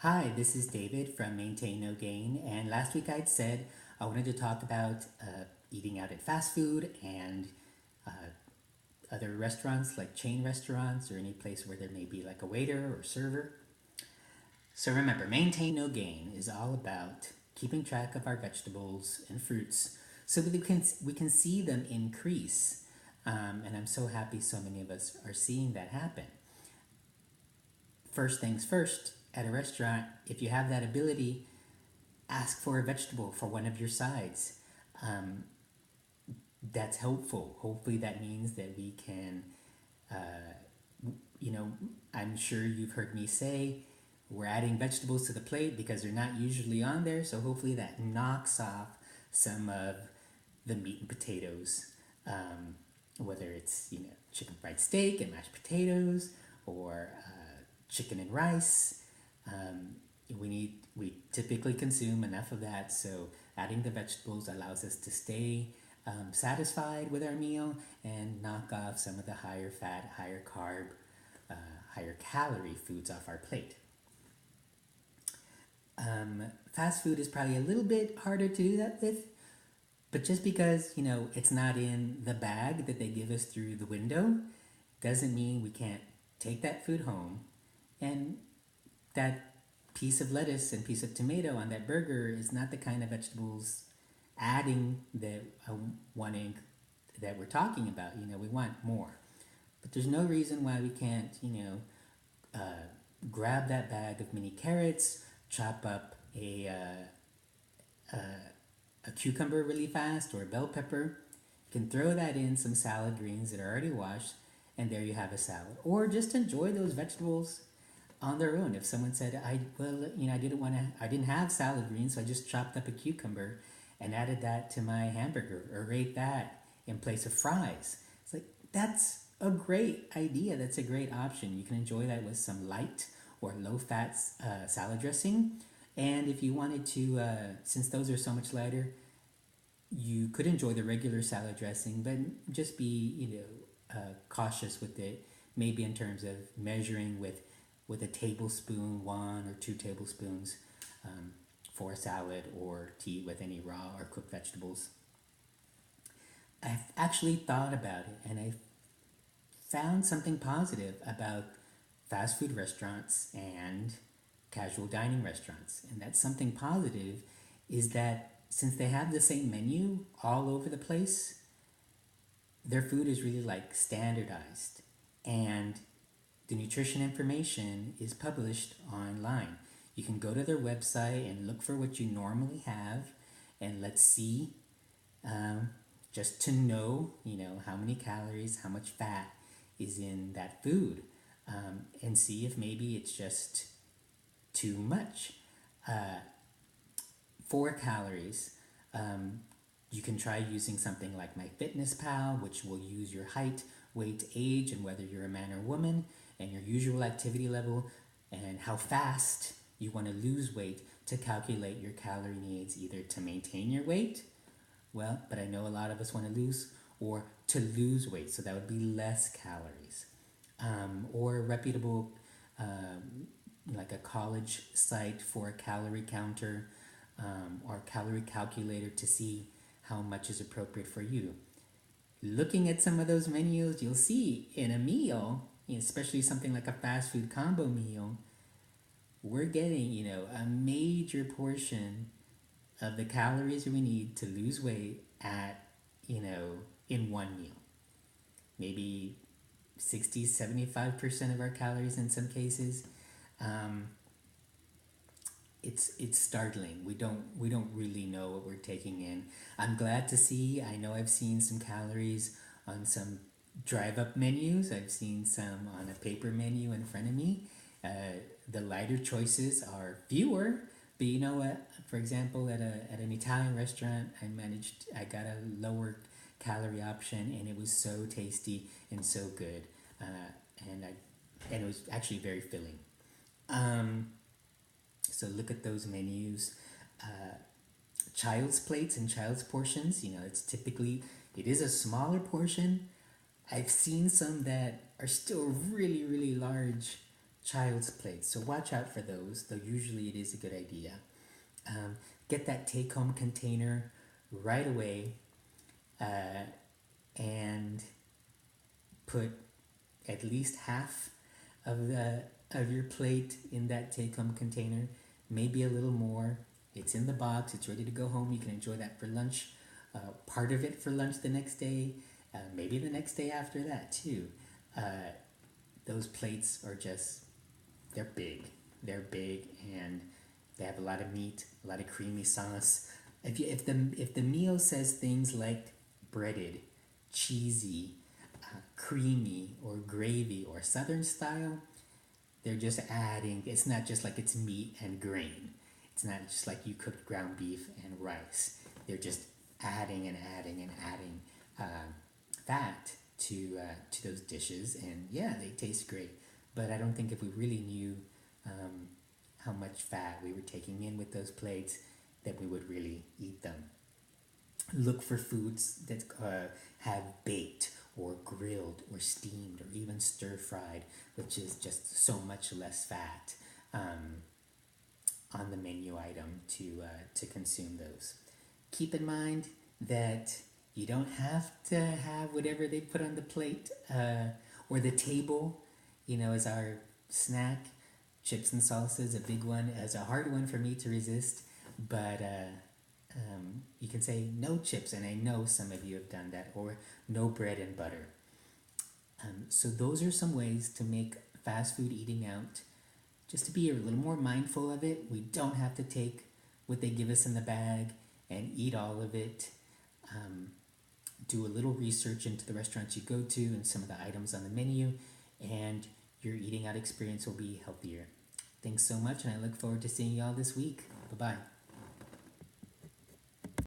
Hi, this is David from Maintain No Gain, and last week I'd said I wanted to talk about eating out at fast food and uh, other restaurants like chain restaurants or any place where there may be like a waiter or server. So remember, Maintain No Gain is all about keeping track of our vegetables and fruits so that we can see them increase. And I'm so happy so many of us are seeing that happen. First things first, at a restaurant, if you have that ability, ask for a vegetable for one of your sides. Um, that's helpful. Hopefully, that means that we can, you know, I'm sure you've heard me say we're adding vegetables to the plate because they're not usually on there. So, hopefully, that knocks off some of the meat and potatoes. Whether it's, chicken fried steak and mashed potatoes or chicken and rice. Um, we typically consume enough of that, so adding the vegetables allows us to stay satisfied with our meal and knock off some of the higher fat, higher carb, uh, higher calorie foods off our plate. Fast food is probably a little bit harder to do that with, but just because it's not in the bag that they give us through the window doesn't mean we can't take that food home and that piece of lettuce and piece of tomato on that burger is not the kind of vegetables adding that wanting that we're talking about. We want more, but there's no reason why we can't. Grab that bag of mini carrots, chop up a cucumber really fast or a bell pepper. You can throw that in some salad greens that are already washed, and there you have a salad. Or just enjoy those vegetables on their own. If someone said, I didn't have salad greens, so I just chopped up a cucumber and added that to my hamburger, or ate that in place of fries. It's like, that's a great idea. That's a great option. You can enjoy that with some light or low fat salad dressing. And if you wanted to, since those are so much lighter, you could enjoy the regular salad dressing, but just be, cautious with it. Maybe in terms of measuring with a tablespoon, 1 or 2 tablespoons, for a salad or to eat with any raw or cooked vegetables. I've actually thought about it and I found something positive about fast food restaurants and casual dining restaurants. And that something positive is that since they have the same menu all over the place, their food is really like standardized. And the nutrition information is published online. You can go to their website and look for what you normally have, and let's see, um, just to know, how many calories, how much fat is in that food, and see if maybe it's just too much. 4 calories. Um, you can try using something like MyFitnessPal, which will use your height, weight, age, and whether you're a man or woman, and your usual activity level, and how fast you want to lose weight to calculate your calorie needs, either to maintain your weight, well, but I know a lot of us want to lose, or to lose weight, so that would be less calories. Or a reputable, like a college site for a calorie counter, or a calorie calculator to see how much is appropriate for you. Looking at some of those menus, you'll see in a meal, especially something like a fast food combo meal, we're getting, a major portion of the calories we need to lose weight at, in one meal. Maybe 60, 75% of our calories in some cases. Um, it's startling. We don't really know what we're taking in. I'm glad to see. I know I've seen some calories on some drive up menus. I've seen some on a paper menu in front of me. The lighter choices are fewer, but you know what? For example, at an Italian restaurant, I got a lower calorie option, and it was so tasty and so good, uh, and it was actually very filling. Um, so look at those menus. Uh, Child's plates and child's portions. It is a smaller portion. I've seen some that are still really really large, child's plates. So watch out for those, though usually it is a good idea. Um, get that take home container right away, uh, and put at least half of your plate in that take home container, maybe a little more. It's in the box, it's ready to go home. You can enjoy that for lunch, part of it for lunch the next day, maybe the next day after that too. Those plates are just, they're big. They're big and they have a lot of meat, a lot of creamy sauce. If the meal says things like breaded, cheesy, creamy, or gravy, or southern style, they're just adding. It's not just like it's meat and grain. It's not just like you cooked ground beef and rice. They're just adding and adding and adding fat to those dishes, and yeah, they taste great. But I don't think if we really knew how much fat we were taking in with those plates, that we would really eat them. Look for foods that have baked or grilled or steamed or even stir fried, which is just so much less fat on the menu item to consume those. Keep in mind that you don't have to have whatever they put on the plate or the table, as our snack. Chips and salsa is a big one, as a hard one for me to resist, but you can say no chips, and I know some of you have done that, or no bread and butter. So those are some ways to make fast food eating out, just to be a little more mindful of it. We don't have to take what they give us in the bag and eat all of it. Do a little research into the restaurants you go to and some of the items on the menu, and your eating out experience will be healthier. Thanks so much, and I look forward to seeing y'all this week. Bye bye.